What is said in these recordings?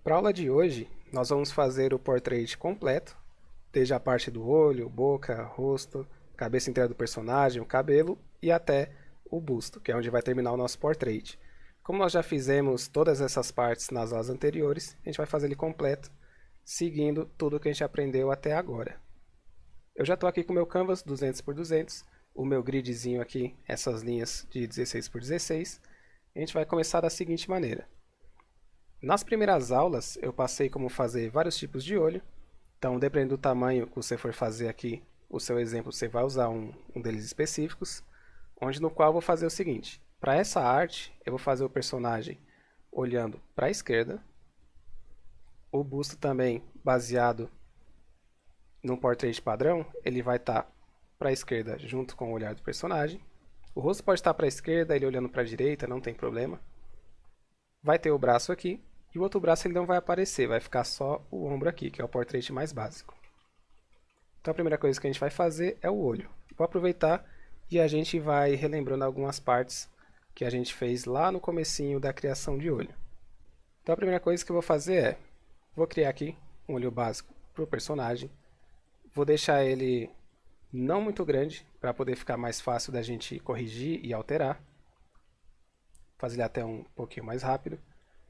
Para a aula de hoje, nós vamos fazer o portrait completo, desde a parte do olho, boca, rosto, cabeça inteira do personagem, o cabelo e até o busto, que é onde vai terminar o nosso portrait. Como nós já fizemos todas essas partes nas aulas anteriores, a gente vai fazer ele completo, seguindo tudo que a gente aprendeu até agora. Eu já estou aqui com o meu canvas 200 por 200, o meu gridzinho aqui, essas linhas de 16 por 16. A gente vai começar da seguinte maneira. Nas primeiras aulas, eu passei como fazer vários tipos de olho. Então, dependendo do tamanho que você for fazer aqui, o seu exemplo, você vai usar um deles específicos, onde no qual eu vou fazer o seguinte. Para essa arte, eu vou fazer o personagem olhando para a esquerda, o busto também baseado num portrait padrão, ele vai estar para a esquerda junto com o olhar do personagem. O rosto pode estar para a esquerda, ele olhando para a direita, não tem problema. Vai ter o braço aqui, e o outro braço ele não vai aparecer, vai ficar só o ombro aqui, que é o portrait mais básico. Então a primeira coisa que a gente vai fazer é o olho. Vou aproveitar e a gente vai relembrando algumas partes que a gente fez lá no comecinho da criação de olho. Então a primeira coisa que eu vou fazer é, vou criar aqui um olho básico para o personagem. Vou deixar ele não muito grande, para poder ficar mais fácil da gente corrigir e alterar. Fazer ele até um pouquinho mais rápido.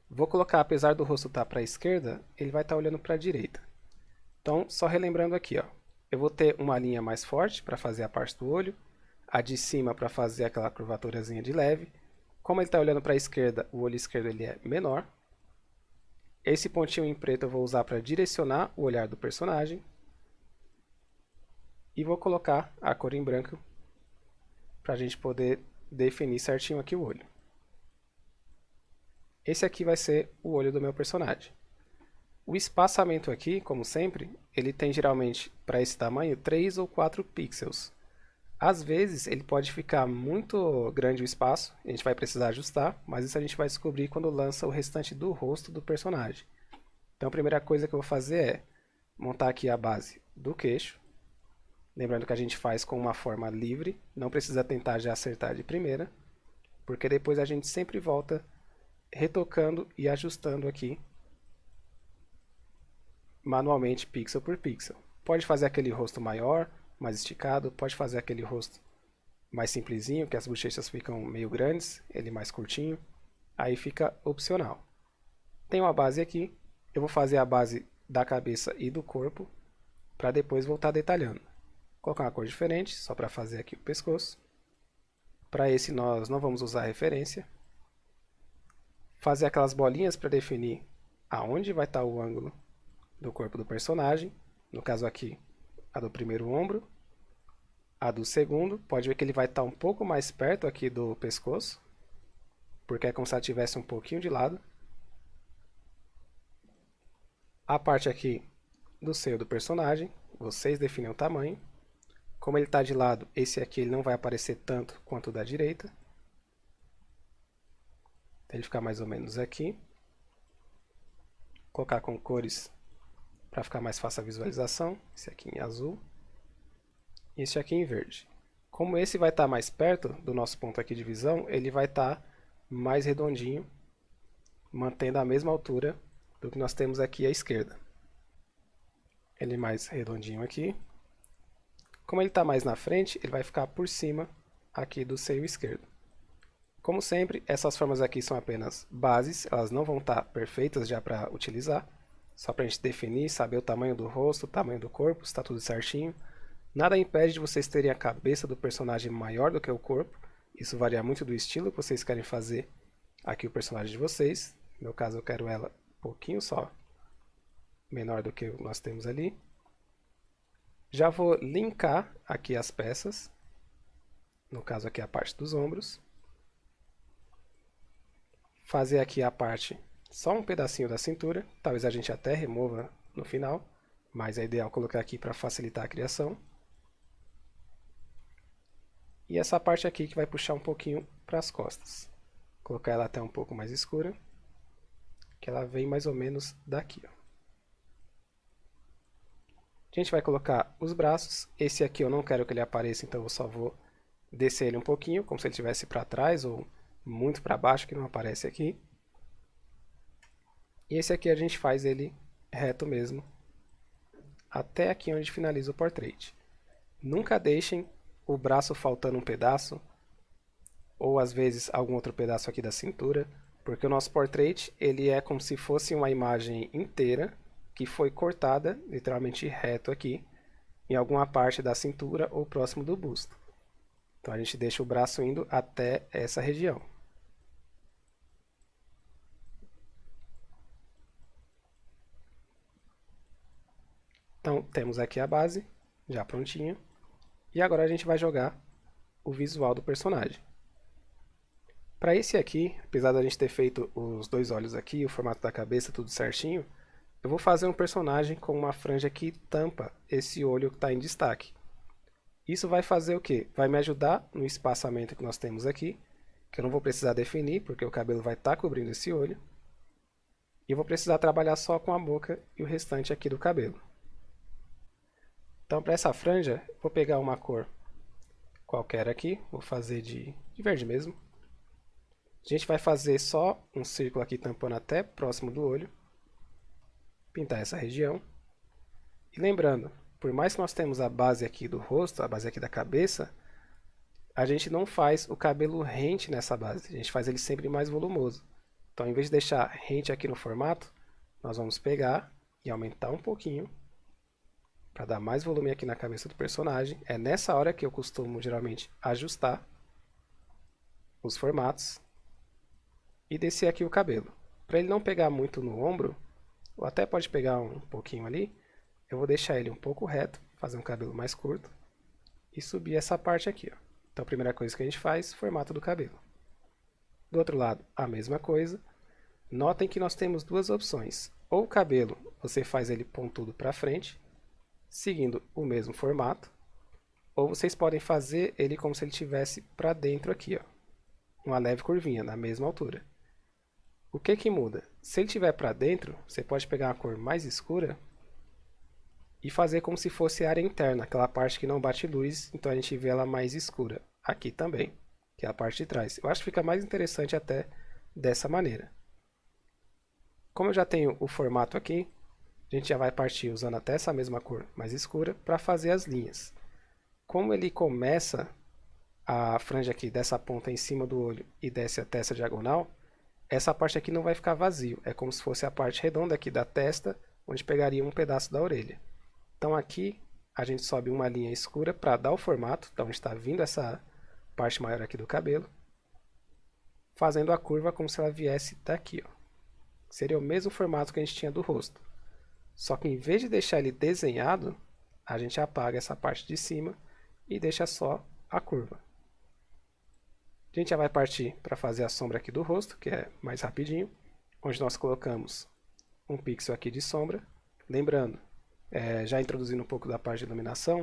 Vou colocar, apesar do rosto estar para a esquerda, ele vai estar olhando para a direita. Então, só relembrando aqui, ó, eu vou ter uma linha mais forte para fazer a parte do olho, a de cima para fazer aquela curvaturazinha de leve. Como ele está olhando para a esquerda, o olho esquerdo ele é menor. Esse pontinho em preto eu vou usar para direcionar o olhar do personagem. E vou colocar a cor em branco para a gente poder definir certinho aqui o olho. Esse aqui vai ser o olho do meu personagem. O espaçamento aqui, como sempre, ele tem geralmente para esse tamanho 3 ou 4 pixels. Às vezes ele pode ficar muito grande o espaço, a gente vai precisar ajustar, mas isso a gente vai descobrir quando lança o restante do rosto do personagem. Então a primeira coisa que eu vou fazer é montar aqui a base do queixo. Lembrando que a gente faz com uma forma livre, não precisa tentar já acertar de primeira, porque depois a gente sempre volta retocando e ajustando aqui manualmente pixel por pixel. Pode fazer aquele rosto maior, mais esticado, pode fazer aquele rosto mais simplesinho, que as bochechas ficam meio grandes, ele mais curtinho, aí fica opcional. Tem uma base aqui, eu vou fazer a base da cabeça e do corpo, para depois voltar detalhando. Vou colocar uma cor diferente, só para fazer aqui o pescoço. Para esse nós não vamos usar referência. Fazer aquelas bolinhas para definir aonde vai estar o ângulo do corpo do personagem. No caso aqui, a do primeiro ombro. A do segundo, pode ver que ele vai estar um pouco mais perto aqui do pescoço, porque é como se ela tivesse um pouquinho de lado. A parte aqui do seio do personagem, vocês definem o tamanho. Como ele está de lado, esse aqui ele não vai aparecer tanto quanto o da direita. Ele fica mais ou menos aqui. Vou colocar com cores para ficar mais fácil a visualização. Esse aqui em azul. E esse aqui em verde. Como esse vai estar mais perto do nosso ponto aqui de visão, ele vai estar mais redondinho, mantendo a mesma altura do que nós temos aqui à esquerda. Ele mais redondinho aqui. Como ele está mais na frente, ele vai ficar por cima aqui do seio esquerdo. Como sempre, essas formas aqui são apenas bases, elas não vão estar perfeitas já para utilizar. Só para a gente definir, saber o tamanho do rosto, o tamanho do corpo, se está tudo certinho. Nada impede de vocês terem a cabeça do personagem maior do que o corpo. Isso varia muito do estilo que vocês querem fazer aqui o personagem de vocês. No meu caso eu quero ela um pouquinho só menor do que nós temos ali. Já vou linkar aqui as peças, no caso aqui a parte dos ombros. Fazer aqui a parte, só um pedacinho da cintura, talvez a gente até remova no final, mas é ideal colocar aqui para facilitar a criação. E essa parte aqui que vai puxar um pouquinho para as costas. Colocar ela até um pouco mais escura, que ela vem mais ou menos daqui, ó. A gente vai colocar os braços. Esse aqui eu não quero que ele apareça, então eu só vou descer ele um pouquinho, como se ele estivesse para trás ou muito para baixo, que não aparece aqui. E esse aqui a gente faz ele reto mesmo, até aqui onde finaliza o portrait. Nunca deixem o braço faltando um pedaço, ou às vezes algum outro pedaço aqui da cintura, porque o nosso portrait ele é como se fosse uma imagem inteira que foi cortada, literalmente reto aqui, em alguma parte da cintura ou próximo do busto. Então a gente deixa o braço indo até essa região. Então temos aqui a base, já prontinha. E agora a gente vai jogar o visual do personagem. Para esse aqui, apesar da gente ter feito os dois olhos aqui, o formato da cabeça, tudo certinho, eu vou fazer um personagem com uma franja que tampa esse olho que está em destaque. Isso vai fazer o quê? Vai me ajudar no espaçamento que nós temos aqui, que eu não vou precisar definir, porque o cabelo vai estar cobrindo esse olho. E eu vou precisar trabalhar só com a boca e o restante aqui do cabelo. Então, para essa franja, vou pegar uma cor qualquer aqui, vou fazer de verde mesmo. A gente vai fazer só um círculo aqui tampando até próximo do olho. Pintar essa região. E lembrando, por mais que nós temos a base aqui do rosto, a base aqui da cabeça, a gente não faz o cabelo rente nessa base, a gente faz ele sempre mais volumoso. Então, em vez de deixar rente aqui no formato, nós vamos pegar e aumentar um pouquinho para dar mais volume aqui na cabeça do personagem. É nessa hora que eu costumo geralmente ajustar os formatos e descer aqui o cabelo. Para ele não pegar muito no ombro, ou até pode pegar um pouquinho ali, eu vou deixar ele um pouco reto, fazer um cabelo mais curto e subir essa parte aqui. Ó. Então a primeira coisa que a gente faz, formato do cabelo. Do outro lado, a mesma coisa. Notem que nós temos duas opções. Ou o cabelo, você faz ele pontudo para frente, seguindo o mesmo formato, ou vocês podem fazer ele como se ele estivesse para dentro aqui, ó, uma leve curvinha, na mesma altura. O que que muda? Se ele estiver para dentro, você pode pegar uma cor mais escura e fazer como se fosse a área interna, aquela parte que não bate luz, então a gente vê ela mais escura. Aqui também, que é a parte de trás. Eu acho que fica mais interessante até dessa maneira. Como eu já tenho o formato aqui, a gente já vai partir usando até essa mesma cor mais escura para fazer as linhas. Como ele começa a franja aqui dessa ponta em cima do olho e desce até essa diagonal, essa parte aqui não vai ficar vazio. É como se fosse a parte redonda aqui da testa, onde pegaria um pedaço da orelha. Então aqui a gente sobe uma linha escura para dar o formato, da onde está vindo essa parte maior aqui do cabelo, fazendo a curva como se ela viesse daqui. Ó. Seria o mesmo formato que a gente tinha do rosto. Só que em vez de deixar ele desenhado, a gente apaga essa parte de cima e deixa só a curva. A gente já vai partir para fazer a sombra aqui do rosto, que é mais rapidinho, onde nós colocamos um pixel aqui de sombra. Lembrando, já introduzindo um pouco da parte de iluminação,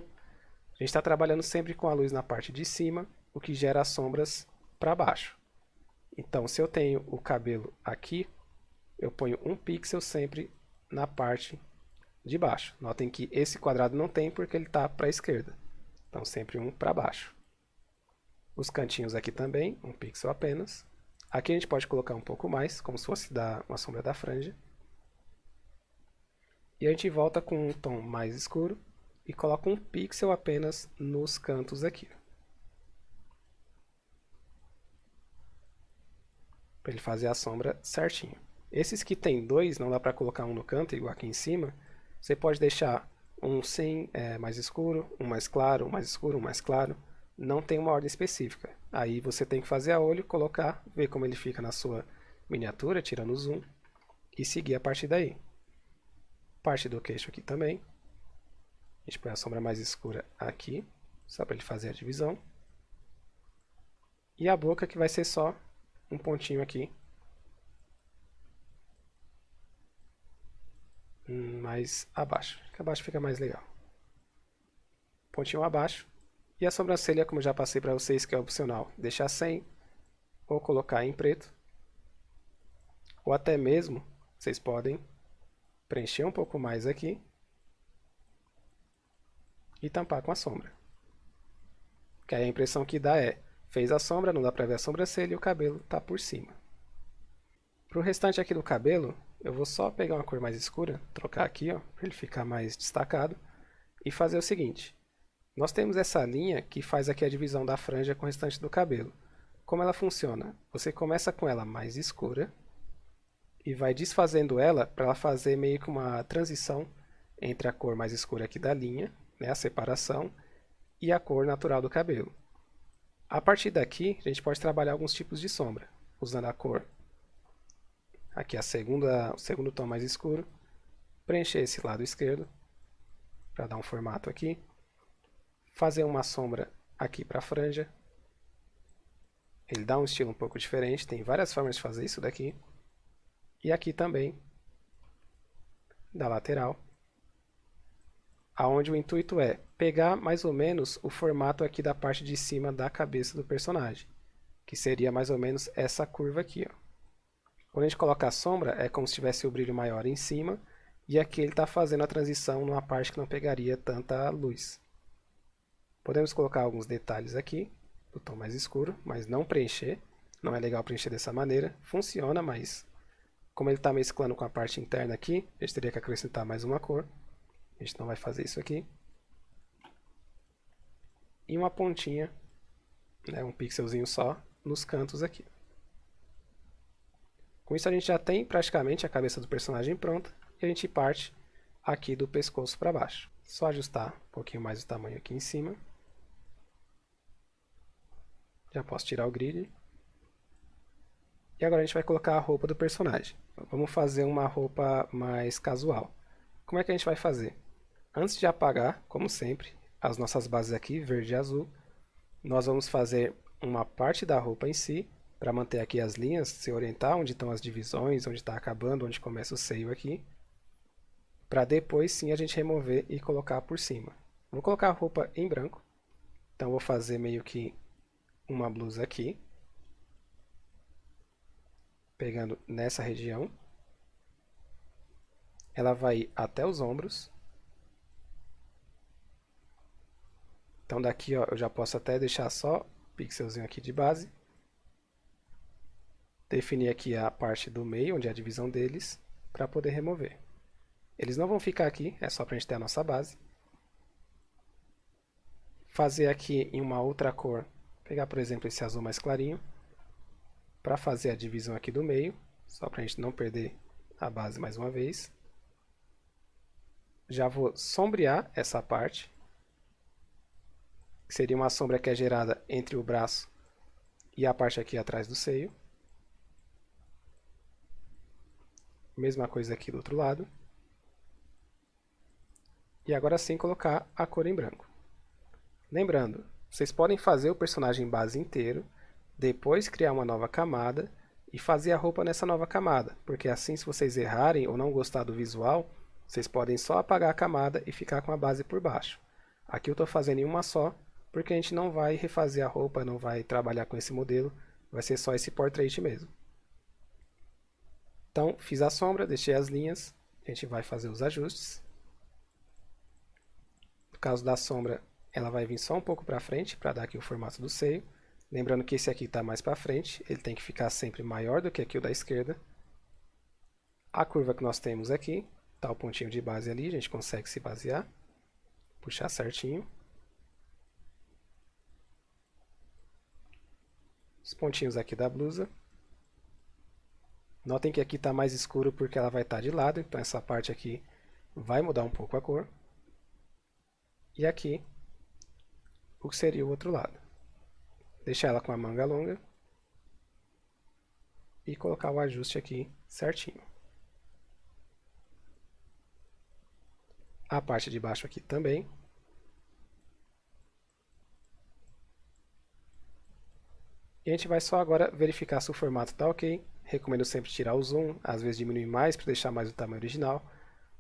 a gente está trabalhando sempre com a luz na parte de cima, o que gera as sombras para baixo. Então, se eu tenho o cabelo aqui, eu ponho um pixel sempre na parte de baixo. Notem que esse quadrado não tem porque ele está para a esquerda. Então, sempre um para baixo. Os cantinhos aqui também, um pixel apenas. Aqui a gente pode colocar um pouco mais, como se fosse dar uma sombra da franja. E a gente volta com um tom mais escuro e coloca um pixel apenas nos cantos aqui. Para ele fazer a sombra certinho. Esses que tem dois, não dá para colocar um no canto, igual aqui em cima. Você pode deixar um sem mais escuro, um mais claro, um mais escuro, um mais claro. Não tem uma ordem específica. Aí você tem que fazer a olho, colocar, ver como ele fica na sua miniatura, tirando o zoom, e seguir a partir daí. Parte do queixo aqui também. A gente põe a sombra mais escura aqui, só para ele fazer a divisão. E a boca que vai ser só um pontinho aqui. Mais abaixo, que abaixo fica mais legal. Pontinho abaixo. E a sobrancelha, como eu já passei para vocês, que é opcional, deixar sem ou colocar em preto. Ou até mesmo, vocês podem preencher um pouco mais aqui e tampar com a sombra. Que aí a impressão que dá é, fez a sombra, não dá para ver a sobrancelha e o cabelo está por cima. Para o restante aqui do cabelo, eu vou só pegar uma cor mais escura, trocar aqui, ó, para ele ficar mais destacado, e fazer o seguinte. Nós temos essa linha que faz aqui a divisão da franja com o restante do cabelo. Como ela funciona? Você começa com ela mais escura e vai desfazendo ela para ela fazer meio que uma transição entre a cor mais escura aqui da linha, né, a separação, e a cor natural do cabelo. A partir daqui, a gente pode trabalhar alguns tipos de sombra, usando a cor, aqui o segundo tom mais escuro, preencher esse lado esquerdo, para dar um formato aqui, fazer uma sombra aqui para a franja, ele dá um estilo um pouco diferente, tem várias formas de fazer isso daqui, e aqui também, da lateral, aonde o intuito é pegar mais ou menos o formato aqui da parte de cima da cabeça do personagem, que seria mais ou menos essa curva aqui, ó. Quando a gente coloca a sombra, é como se tivesse o brilho maior em cima, e aqui ele está fazendo a transição numa parte que não pegaria tanta luz. Podemos colocar alguns detalhes aqui, do tom mais escuro, mas não preencher. Não é legal preencher dessa maneira. Funciona, mas como ele está mesclando com a parte interna aqui, a gente teria que acrescentar mais uma cor. A gente não vai fazer isso aqui. E uma pontinha, né, um pixelzinho só, nos cantos aqui. Com isso a gente já tem praticamente a cabeça do personagem pronta. E a gente parte aqui do pescoço para baixo. Só ajustar um pouquinho mais o tamanho aqui em cima. Já posso tirar o grid. E agora a gente vai colocar a roupa do personagem. Vamos fazer uma roupa mais casual. Como é que a gente vai fazer? Antes de apagar, como sempre, as nossas bases aqui, verde e azul, nós vamos fazer uma parte da roupa em si, para manter aqui as linhas, se orientar onde estão as divisões, onde está acabando, onde começa o seio aqui, para depois sim a gente remover e colocar por cima. Vou colocar a roupa em branco, então vou fazer meio que uma blusa aqui, pegando nessa região, ela vai ir até os ombros, então daqui ó, eu já posso até deixar só um pixelzinho aqui de base, definir aqui a parte do meio, onde é a divisão deles, para poder remover. Eles não vão ficar aqui, é só para a gente ter a nossa base. Fazer aqui em uma outra cor, pegar por exemplo esse azul mais clarinho, para fazer a divisão aqui do meio, só para a gente não perder a base mais uma vez. Já vou sombrear essa parte, que seria uma sombra que é gerada entre o braço e a parte aqui atrás do seio. Mesma coisa aqui do outro lado. E agora sim colocar a cor em branco. Lembrando, vocês podem fazer o personagem base inteiro, depois criar uma nova camada e fazer a roupa nessa nova camada, porque assim se vocês errarem ou não gostar do visual, vocês podem só apagar a camada e ficar com a base por baixo. Aqui eu estou fazendo em uma só, porque a gente não vai refazer a roupa, não vai trabalhar com esse modelo, vai ser só esse portrait mesmo. Então, fiz a sombra, deixei as linhas, a gente vai fazer os ajustes. No caso da sombra, ela vai vir só um pouco para frente, para dar aqui o formato do seio. Lembrando que esse aqui está mais para frente, ele tem que ficar sempre maior do que aqui o da esquerda. A curva que nós temos aqui, está o pontinho de base ali, a gente consegue se basear, puxar certinho. Os pontinhos aqui da blusa. Notem que aqui está mais escuro porque ela vai estar de lado, então essa parte aqui vai mudar um pouco a cor. E aqui, o que seria o outro lado. Deixar ela com a manga longa. E colocar o ajuste aqui certinho. A parte de baixo aqui também. E a gente vai só agora verificar se o formato está ok. Recomendo sempre tirar o zoom, às vezes diminuir mais para deixar mais o tamanho original,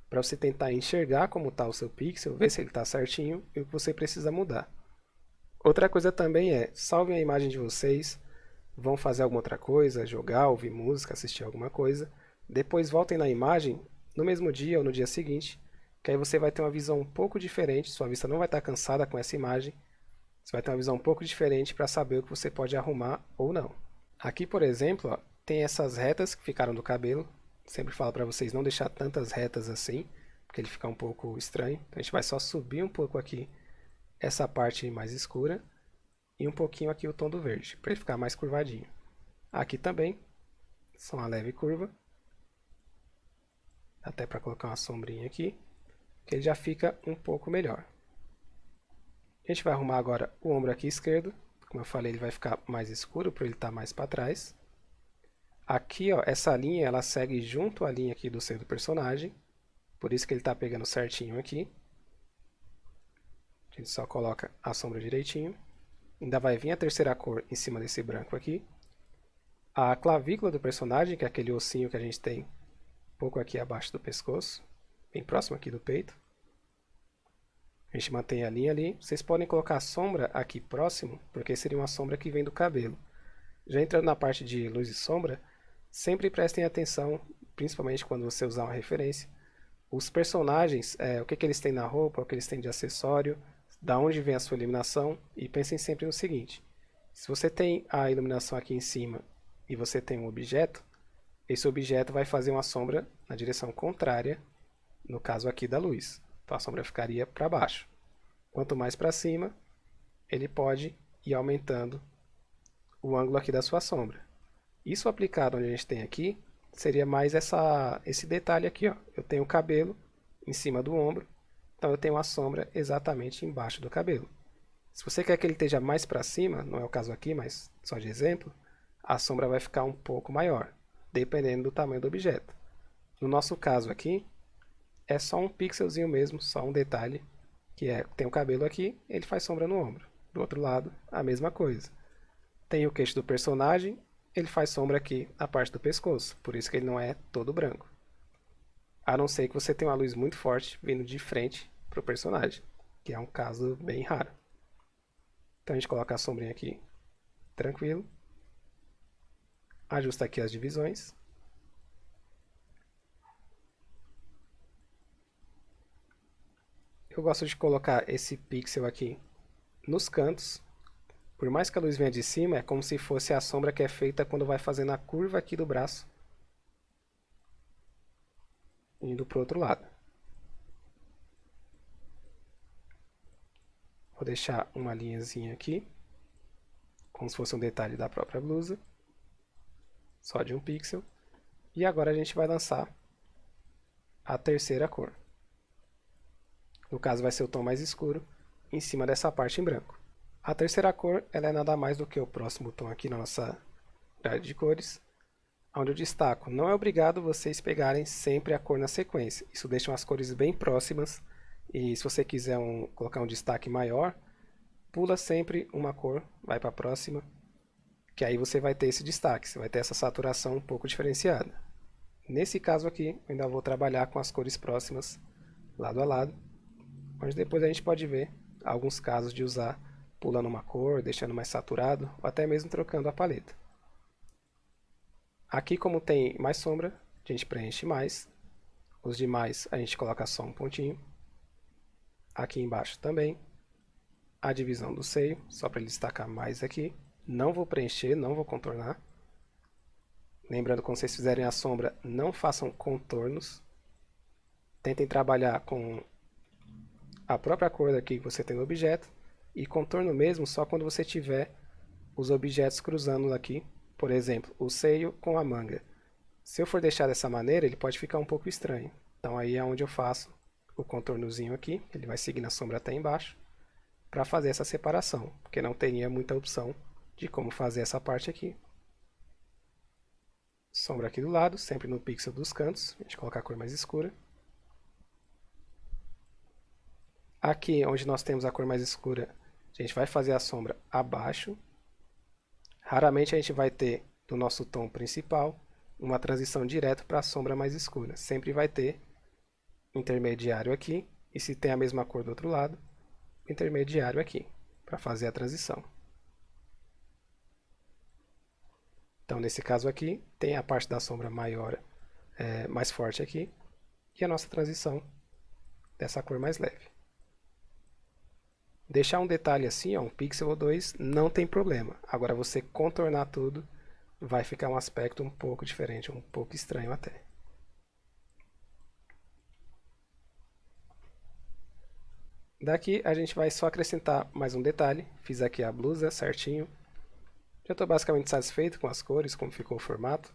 para você tentar enxergar como está o seu pixel, ver se ele está certinho e o que você precisa mudar. Outra coisa também é, salvem a imagem de vocês, vão fazer alguma outra coisa, jogar, ouvir música, assistir alguma coisa, depois voltem na imagem no mesmo dia ou no dia seguinte, que aí você vai ter uma visão um pouco diferente, sua vista não vai estar cansada com essa imagem, você vai ter uma visão um pouco diferente para saber o que você pode arrumar ou não. Aqui, por exemplo, ó, tem essas retas que ficaram do cabelo, Sempre falo para vocês não deixar tantas retas assim, porque ele fica um pouco estranho. Então a gente vai só subir um pouco aqui essa parte mais escura e um pouquinho aqui o tom do verde, para ele ficar mais curvadinho. Aqui também, só uma leve curva. Até para colocar uma sombrinha aqui, que ele já fica um pouco melhor. A gente vai arrumar agora o ombro aqui esquerdo. Como eu falei, ele vai ficar mais escuro para ele estar mais para trás. Aqui, ó, essa linha ela segue junto à linha aqui do seio do personagem. Por isso que ele está pegando certinho aqui. A gente só coloca a sombra direitinho. Ainda vai vir a terceira cor em cima desse branco aqui. A clavícula do personagem, que é aquele ossinho que a gente tem um pouco aqui abaixo do pescoço, bem próximo aqui do peito. A gente mantém a linha ali. Vocês podem colocar a sombra aqui próximo, porque seria uma sombra que vem do cabelo. Já entrando na parte de luz e sombra, sempre prestem atenção, principalmente quando você usar uma referência. Os personagens, o que eles têm na roupa, o que eles têm de acessório, da onde vem a sua iluminação, e pensem sempre no seguinte: se você tem a iluminação aqui em cima e você tem um objeto, esse objeto vai fazer uma sombra na direção contrária, no caso aqui da luz. Então a sombra ficaria para baixo. Quanto mais para cima, ele pode ir aumentando o ângulo aqui da sua sombra. Isso aplicado onde a gente tem aqui, seria mais esse detalhe aqui, ó. Eu tenho o cabelo em cima do ombro, então eu tenho a sombra exatamente embaixo do cabelo. Se você quer que ele esteja mais para cima, não é o caso aqui, mas só de exemplo, a sombra vai ficar um pouco maior, dependendo do tamanho do objeto. No nosso caso aqui, é só um pixelzinho mesmo, só um detalhe, que tem o cabelo aqui, ele faz sombra no ombro. Do outro lado, a mesma coisa. Tem o queixo do personagem, ele faz sombra aqui na parte do pescoço, por isso que ele não é todo branco. A não ser que você tenha uma luz muito forte vindo de frente para o personagem, que é um caso bem raro. Então a gente coloca a sombrinha aqui, tranquilo. Ajusta aqui as divisões. Eu gosto de colocar esse pixel aqui nos cantos. Por mais que a luz venha de cima, é como se fosse a sombra que é feita quando vai fazendo a curva aqui do braço, indo para o outro lado. Vou deixar uma linhazinha aqui, como se fosse um detalhe da própria blusa, só de um pixel. E agora a gente vai lançar a terceira cor. No caso vai ser o tom mais escuro, em cima dessa parte em branco. A terceira cor ela é nada mais do que o próximo tom aqui na nossa grade de cores, onde eu destaco: não é obrigado vocês pegarem sempre a cor na sequência. Isso deixa as cores bem próximas, e se você quiser colocar um destaque maior, pula sempre uma cor, vai para a próxima, que aí você vai ter esse destaque, você vai ter essa saturação um pouco diferenciada. Nesse caso aqui, eu ainda vou trabalhar com as cores próximas, lado a lado, onde depois a gente pode ver alguns casos de usar pulando uma cor, deixando mais saturado, ou até mesmo trocando a paleta. Aqui, como tem mais sombra, a gente preenche mais. Os demais a gente coloca só um pontinho. Aqui embaixo também. A divisão do seio, só para ele destacar mais aqui. Não vou preencher, não vou contornar. Lembrando, quando vocês fizerem a sombra, não façam contornos. Tentem trabalhar com a própria cor aqui que você tem no objeto. E contorno mesmo só quando você tiver os objetos cruzando aqui. Por exemplo, o seio com a manga. Se eu for deixar dessa maneira, ele pode ficar um pouco estranho. Então aí é onde eu faço o contornozinho aqui. Ele vai seguir na sombra até embaixo, para fazer essa separação, porque não teria muita opção de como fazer essa parte aqui. Sombra aqui do lado, sempre no pixel dos cantos. A gente coloca a cor mais escura. Aqui, onde nós temos a cor mais escura, a gente vai fazer a sombra abaixo. Raramente a gente vai ter, do nosso tom principal, uma transição direto para a sombra mais escura. Sempre vai ter intermediário aqui, e se tem a mesma cor do outro lado, intermediário aqui, para fazer a transição. Então, nesse caso aqui, tem a parte da sombra maior, mais forte aqui, e a nossa transição dessa cor mais leve. Deixar um detalhe assim, ó, um pixel ou dois, não tem problema. Agora, você contornar tudo, vai ficar um aspecto um pouco diferente, um pouco estranho até. Daqui a gente vai só acrescentar mais um detalhe. Fiz aqui a blusa certinho. Já estou basicamente satisfeito com as cores, como ficou o formato.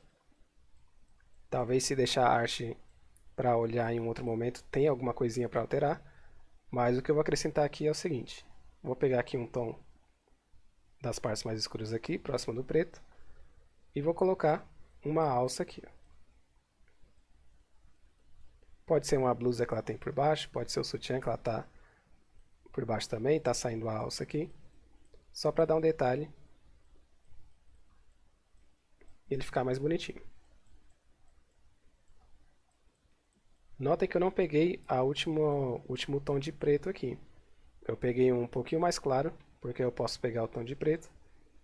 Talvez se deixar a arte para olhar em um outro momento tenha alguma coisinha para alterar. Mas o que eu vou acrescentar aqui é o seguinte. Vou pegar aqui um tom das partes mais escuras aqui, próximo do preto. E vou colocar uma alça aqui. Pode ser uma blusa que ela tem por baixo, pode ser o sutiã que ela está por baixo também, está saindo a alça aqui. Só para dar um detalhe e ele ficar mais bonitinho. Notem que eu não peguei o último tom de preto aqui. Eu peguei um pouquinho mais claro, porque eu posso pegar o tom de preto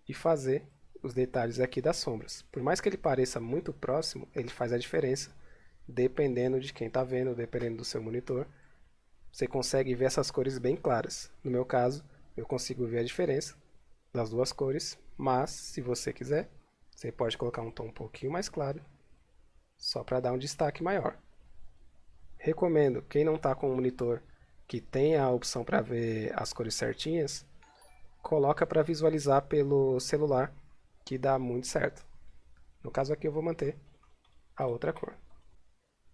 e fazer os detalhes aqui das sombras. Por mais que ele pareça muito próximo, ele faz a diferença, dependendo de quem está vendo, dependendo do seu monitor. Você consegue ver essas cores bem claras. No meu caso, eu consigo ver a diferença das duas cores, mas se você quiser, você pode colocar um tom um pouquinho mais claro, só para dar um destaque maior. Recomendo, quem não está com um monitor que tem a opção para ver as cores certinhas, coloca para visualizar pelo celular, que dá muito certo. No caso aqui eu vou manter a outra cor.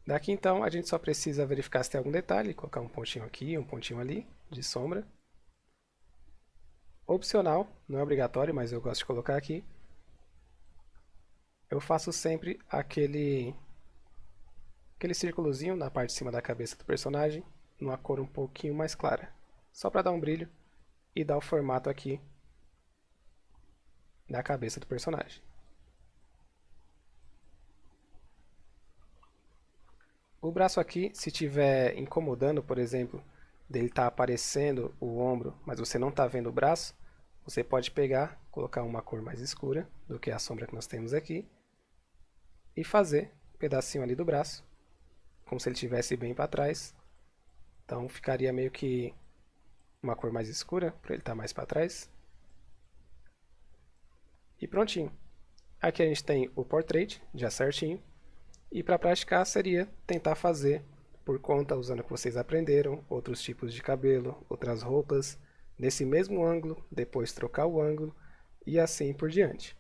Daqui então a gente só precisa verificar se tem algum detalhe, colocar um pontinho aqui, um pontinho ali, de sombra. Opcional, não é obrigatório, mas eu gosto de colocar aqui. Eu faço sempre aquele círculozinho na parte de cima da cabeça do personagem, numa cor um pouquinho mais clara. Só para dar um brilho e dar o formato aqui da cabeça do personagem. O braço aqui, se estiver incomodando, por exemplo, dele estar aparecendo o ombro, mas você não está vendo o braço, você pode pegar, colocar uma cor mais escura do que a sombra que nós temos aqui e fazer um pedacinho ali do braço, como se ele estivesse bem para trás. Então ficaria meio que uma cor mais escura, para ele estar mais para trás. E prontinho. Aqui a gente tem o portrait, já certinho. E para praticar seria tentar fazer por conta, usando o que vocês aprenderam, outros tipos de cabelo, outras roupas, nesse mesmo ângulo, depois trocar o ângulo e assim por diante.